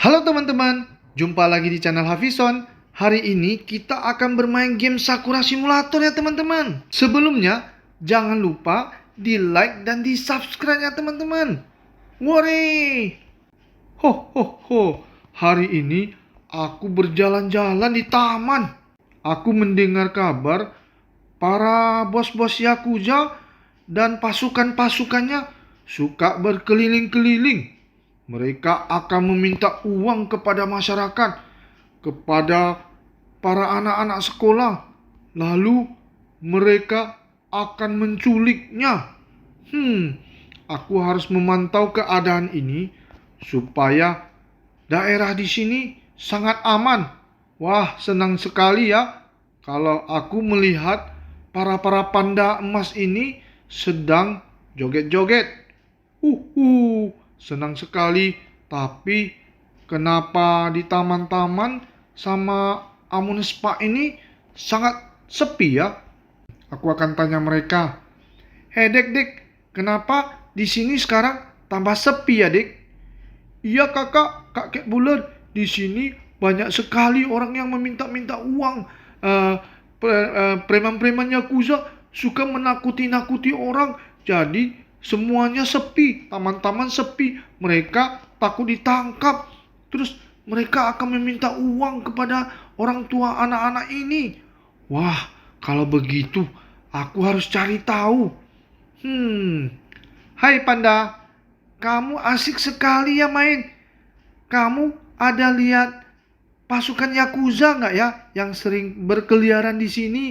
Halo teman-teman, jumpa lagi di channel Hafizon. Hari ini kita akan bermain game Sakura Simulator ya teman-teman. Sebelumnya, jangan lupa di like dan di subscribe ya teman-teman. Wore! Ho ho ho, hari ini aku berjalan-jalan di taman. Aku mendengar kabar para bos-bos Yakuza dan pasukan-pasukannya suka berkeliling-keliling. Mereka akan meminta uang kepada masyarakat, kepada para anak-anak sekolah. Lalu mereka akan menculiknya. Aku harus memantau keadaan ini supaya daerah di sini sangat aman. Wah, senang sekali ya kalau aku melihat para panda emas ini sedang joget-joget. Senang sekali. Tapi kenapa di taman-taman sama Amusement Park ini sangat sepi ya? Aku akan tanya mereka. Hei dek, kenapa di sini sekarang tambah sepi ya dek? Iya kakek bulan. Di sini banyak sekali orang yang meminta-minta uang. Preman-preman Yakuza suka menakuti-nakuti orang. Jadi semuanya sepi, taman-taman sepi. Mereka takut ditangkap. Terus mereka akan meminta uang kepada orang tua anak-anak ini. Wah, kalau begitu aku harus cari tahu. Hai Panda, kamu asik sekali ya main. Kamu ada lihat pasukan Yakuza nggak ya yang sering berkeliaran di sini?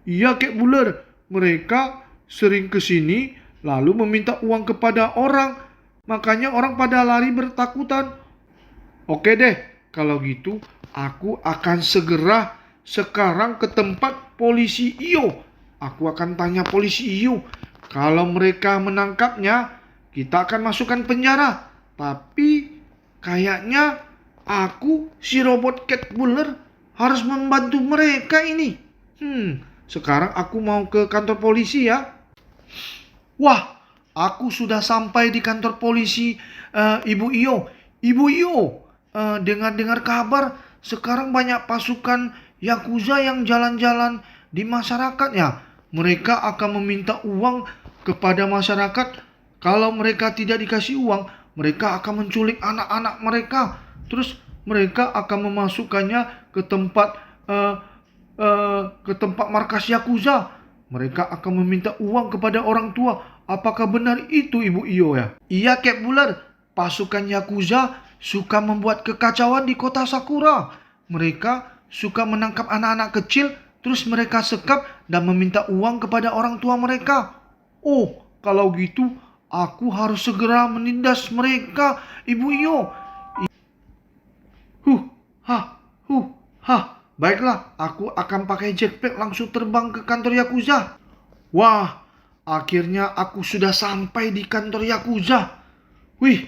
Iya kek buler, mereka sering ke sini lalu meminta uang kepada orang. Makanya orang pada lari bertakutan. Oke deh, kalau gitu aku akan segera sekarang ke tempat polisi Iyo. Aku akan tanya polisi Iyo. Kalau mereka menangkapnya, kita akan masukkan penjara. Tapi kayaknya aku, si robot cat buller, harus membantu mereka ini. Sekarang aku mau ke kantor polisi ya. Wah, aku sudah sampai di kantor polisi Ibu Iyo. Ibu Iyo, dengar-dengar kabar sekarang banyak pasukan Yakuza yang jalan-jalan di masyarakat ya. Mereka akan meminta uang kepada masyarakat. Kalau mereka tidak dikasih uang, mereka akan menculik anak-anak mereka. Terus mereka akan memasukkannya ke tempat markas Yakuza. Mereka akan meminta uang kepada orang tua. Apakah benar itu Ibu Iyo ya? Iya Kek Bular, pasukan Yakuza suka membuat kekacauan di kota Sakura. Mereka suka menangkap anak-anak kecil, terus mereka sekap dan meminta uang kepada orang tua mereka. Oh, kalau gitu aku harus segera menindas mereka, Ibu Iyo. Baiklah, aku akan pakai jetpack langsung terbang ke kantor Yakuza. Wah, akhirnya aku sudah sampai di kantor Yakuza. Wih,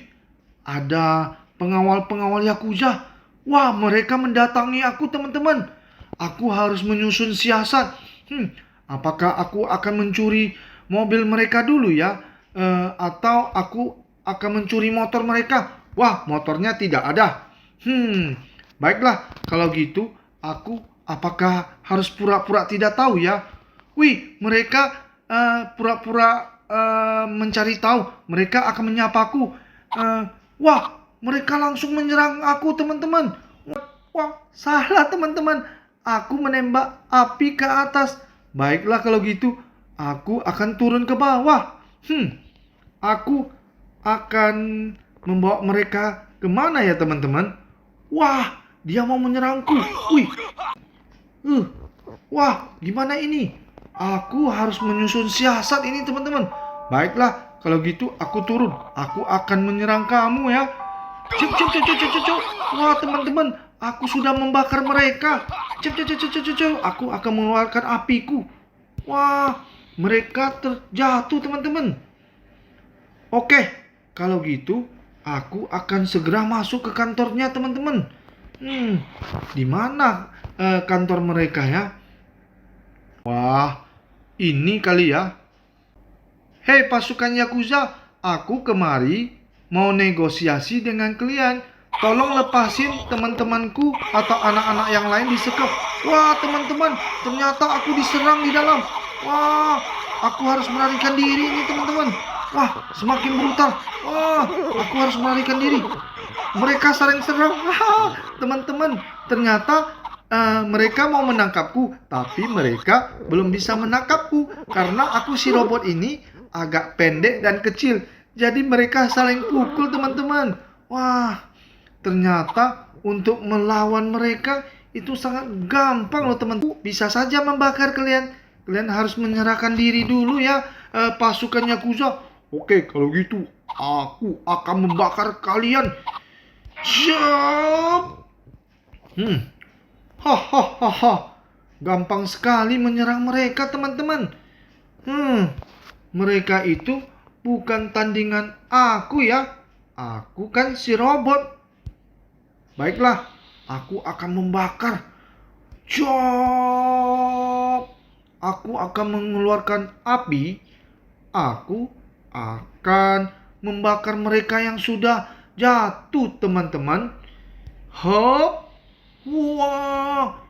ada pengawal-pengawal Yakuza. Wah, mereka mendatangi aku teman-teman. Aku harus menyusun siasat. Apakah aku akan mencuri mobil mereka dulu ya? Atau aku akan mencuri motor mereka? Wah, motornya tidak ada. Baiklah, kalau gitu aku apakah harus pura-pura tidak tahu ya? Wih, mereka pura-pura mencari tahu. Mereka akan menyapaku. Wah, mereka langsung menyerang aku teman-teman. Wah, salah teman-teman. Aku menembak api ke atas. Baiklah kalau gitu, aku akan turun ke bawah. Aku akan membawa mereka kemana ya teman-teman? Wah, dia mau menyerangku. Wih. Wah, gimana ini? Aku harus menyusun siasat ini teman-teman. Baiklah, kalau gitu aku turun. Aku akan menyerang kamu ya. Cuk. Wah teman-teman, aku sudah membakar mereka. Cuk. Aku akan mengeluarkan apiku. Wah, mereka terjatuh teman-teman. Oke, kalau gitu aku akan segera masuk ke kantornya teman-teman. Di mana kantor mereka ya? Wah, ini kali ya. Hei pasukan Yakuza, aku kemari mau negosiasi dengan kalian. Tolong lepasin teman-temanku atau anak-anak yang lain disekap. Wah, teman-teman, ternyata aku diserang di dalam. Wah, aku harus melarikan diri ini, teman-teman. Wah, semakin brutal. Wah, aku harus melarikan diri. Mereka saling serang. Teman-teman, ternyata mereka mau menangkapku, tapi mereka belum bisa menangkapku karena aku si robot ini agak pendek dan kecil. Jadi mereka saling pukul, teman-teman. Wah, ternyata untuk melawan mereka itu sangat gampang loh, teman-teman. Bisa saja membakar kalian. Kalian harus menyerahkan diri dulu ya, pasukan Yakuza. Oke, kalau gitu aku akan membakar kalian. Siap. Hahaha. Gampang sekali menyerang mereka, teman-teman. Mereka itu bukan tandingan aku ya. Aku kan si robot. Baiklah, aku akan membakar. Jop. Aku akan mengeluarkan api. Aku akan membakar mereka yang sudah jatuh, teman-teman. Hop. Wah.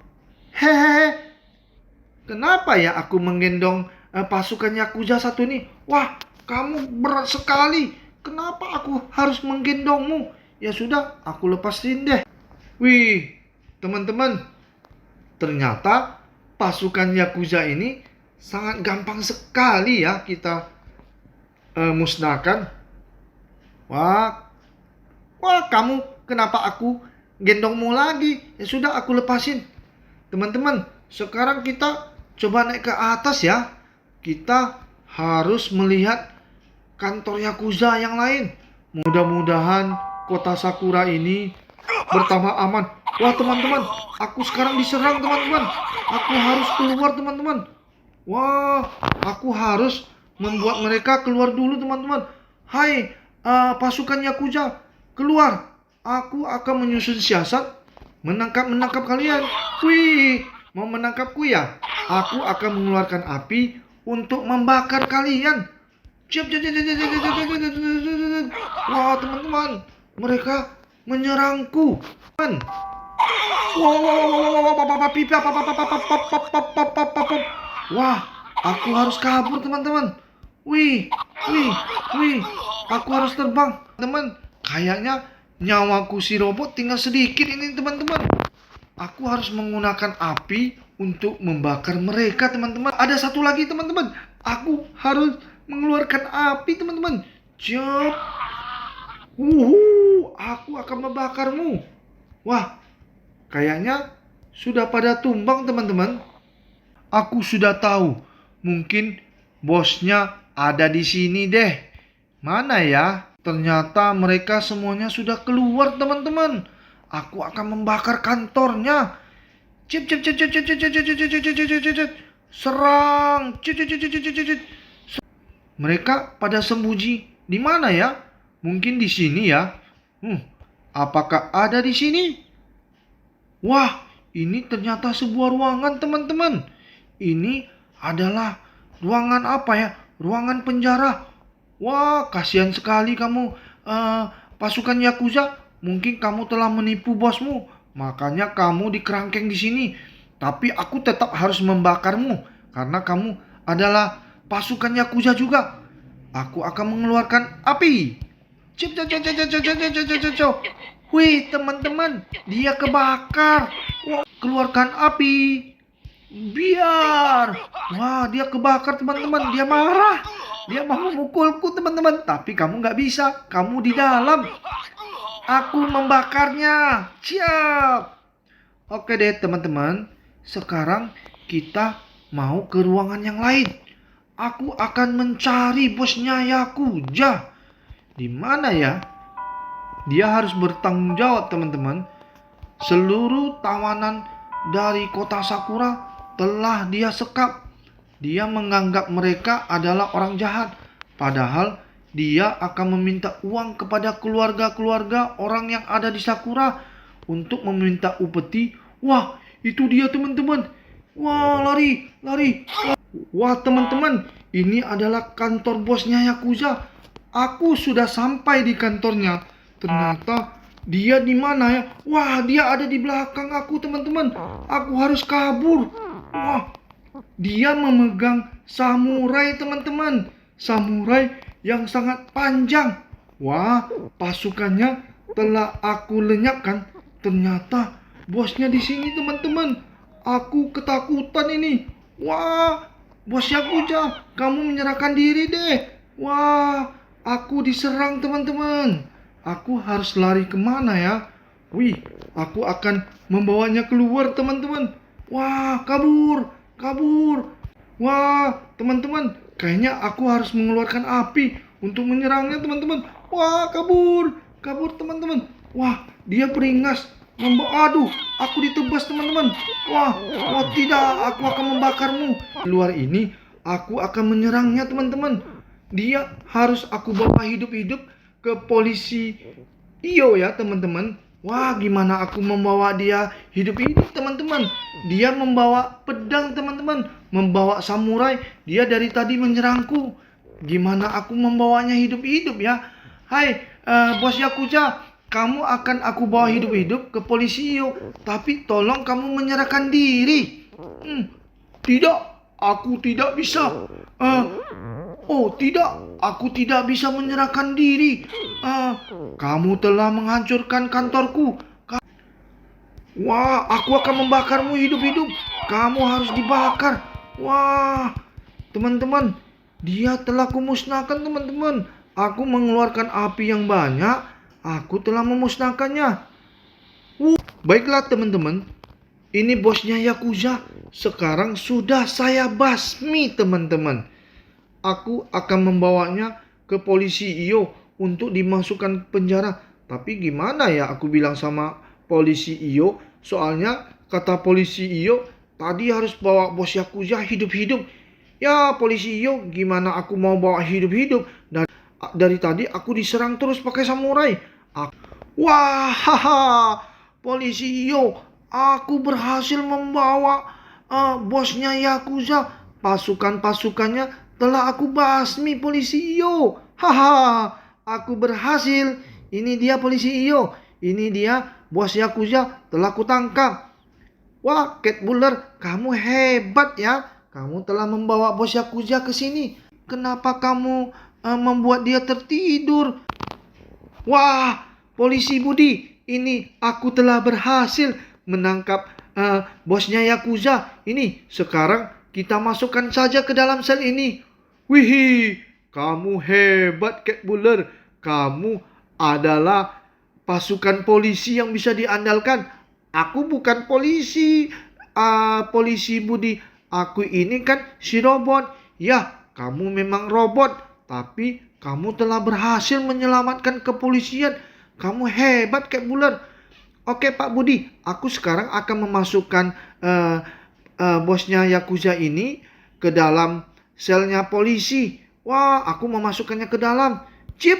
Hehehe. Kenapa ya aku menggendong pasukan Yakuza satu ini? Wah, kamu berat sekali. Kenapa aku harus menggendongmu? Ya sudah, aku lepasin deh. Wih, teman-teman. Ternyata pasukan Yakuza ini sangat gampang sekali ya kita musnahkan. Wah, kamu kenapa aku gendongmu lagi? Ya sudah, aku lepasin. Teman-teman, sekarang kita coba naik ke atas ya. Kita harus melihat kantor Yakuza yang lain. Mudah-mudahan kota Sakura ini bertambah aman. Wah, teman-teman, aku sekarang diserang, teman-teman. Aku harus keluar, teman-teman. Wah, aku harus membuat mereka keluar dulu, teman-teman. Hai, pasukan Yakuza, keluar. Aku akan menyusun siasat menangkap kalian. Wih, mau menangkapku ya? Aku akan mengeluarkan api untuk membakar kalian. Wah, teman-teman, mereka menyerangku. Wah, aku harus kabur, teman-teman. Wih, aku harus terbang, teman. Kayaknya nyawaku si robot tinggal sedikit ini, teman-teman. Aku harus menggunakan api untuk membakar mereka, teman-teman. Ada satu lagi, teman-teman. Aku harus mengeluarkan api, teman-teman. Jop. Aku akan membakarmu. Wah, kayaknya sudah pada tumbang, teman-teman. Aku sudah tahu. Mungkin bosnya ada di sini deh. Mana ya? Ternyata mereka semuanya sudah keluar, teman-teman. Aku akan membakar kantornya. Serang. Mereka pada sembunyi di mana ya? Mungkin di sini ya. Apakah ada di sini? Wah, ini ternyata sebuah ruangan, teman-teman. Ini adalah ruangan apa ya? Ruangan penjara. Wah, kasihan sekali kamu, pasukan Yakuza. Mungkin kamu telah menipu bosmu, makanya kamu dikerangkeng di sini. Tapi aku tetap harus membakarmu karena kamu adalah pasukan Yakuza juga. Aku akan mengeluarkan api. Wih, teman-teman, dia kebakar. Wah, keluarkan api. Biar. Wah, dia kebakar, teman-teman. Dia marah. Dia mau memukulku, teman-teman. Tapi kamu nggak bisa. Kamu di dalam. Aku membakarnya. Siap. Oke deh, teman-teman. Sekarang kita mau ke ruangan yang lain. Aku akan mencari bosnya Yakuza. Di mana ya? Dia harus bertanggung jawab, teman-teman. Seluruh tawanan dari kota Sakura telah dia sekap. Dia menganggap mereka adalah orang jahat. Padahal dia akan meminta uang kepada keluarga-keluarga orang yang ada di Sakura untuk meminta upeti. Wah, itu dia, teman-teman. Wah, lari. Wah, teman-teman, ini adalah kantor bosnya Yakuza. Aku sudah sampai di kantornya. Ternyata Dia di mana ya? Wah, dia ada di belakang aku, teman-teman. Aku harus kabur. Wah, dia memegang samurai, teman-teman. Samurai yang sangat panjang. Wah, pasukannya telah aku lenyapkan. Ternyata bosnya di sini, teman-teman. Aku ketakutan ini. Wah, bos Yakuza, kamu menyerahkan diri deh. Wah, aku diserang, teman-teman. Aku harus lari kemana ya? Wih, aku akan membawanya keluar, teman-teman. Wah, kabur, kabur. Wah, teman-teman, kayaknya aku harus mengeluarkan api untuk menyerangnya, teman-teman. Wah, kabur, kabur, teman-teman. Wah, dia beringas. Aduh, aku ditebas, teman-teman. Wah, wah tidak, aku akan membakarmu. Di luar ini, aku akan menyerangnya, teman-teman. Dia harus aku bawa hidup-hidup ke polisi Iyo ya, teman-teman. Wah, gimana aku membawa dia hidup-hidup, teman-teman. Dia membawa pedang, teman-teman. Membawa samurai. Dia dari tadi menyerangku. Gimana aku membawanya hidup-hidup ya? Hai, bos Yakuza. Kamu akan aku bawa hidup-hidup ke polisi Iyo. Tapi tolong kamu menyerahkan diri. Tidak, aku tidak bisa. Oh tidak, aku tidak bisa menyerahkan diri. Kamu telah menghancurkan kantorku. Wah, aku akan membakarmu hidup-hidup. Kamu harus dibakar. Wah, teman-teman, dia telah kumusnahkan, teman-teman. Aku mengeluarkan api yang banyak. Aku telah memusnahkannya. Baiklah, teman-teman. Ini bosnya Yakuza. Sekarang sudah saya basmi, teman-teman. Aku akan membawanya ke polisi Iyo untuk dimasukkan penjara. Tapi gimana ya aku bilang sama polisi Iyo? Soalnya kata polisi Iyo tadi harus bawa bos Yakuza hidup-hidup. Ya polisi Iyo, gimana aku mau bawa hidup-hidup? Dari tadi aku diserang terus pakai samurai. Wah, haha, polisi Iyo, aku berhasil membawa bosnya Yakuza. Pasukan-pasukannya telah aku basmi, polisi Iyo. Haha, aku berhasil. Ini dia polisi Iyo. Ini dia bos Yakuza telah kutangkap. Wah, Cat Buller, kamu hebat ya. Kamu telah membawa bos Yakuza ke sini. Kenapa kamu membuat dia tertidur? Wah, polisi Budi, ini aku telah berhasil menangkap bosnya Yakuza. Ini sekarang kita masukkan saja ke dalam sel ini. Wih, kamu hebat, Cat Buller. Kamu adalah pasukan polisi yang bisa diandalkan. Aku bukan polisi, polisi Budi. Aku ini kan si robot. Ya, kamu memang robot, tapi kamu telah berhasil menyelamatkan kepolisian. Kamu hebat, Cat Buller. Oke, Pak Budi, aku sekarang akan memasukkan bosnya Yakuza ini ke dalam selnya polisi. Wah, aku memasukkannya ke dalam. Chip,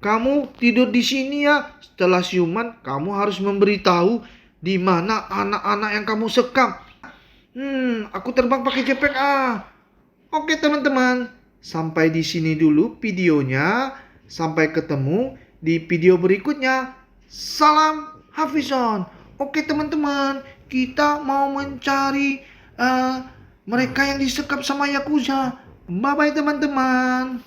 kamu tidur di sini ya. Setelah siuman, kamu harus memberitahu di mana anak-anak yang kamu sekap. Aku terbang pakai jetpack. Oke, teman-teman. Sampai di sini dulu videonya. Sampai ketemu di video berikutnya. Salam Hafizon. Oke, teman-teman. Kita mau mencari mereka yang disekap sama Yakuza. Bye-bye, teman-teman.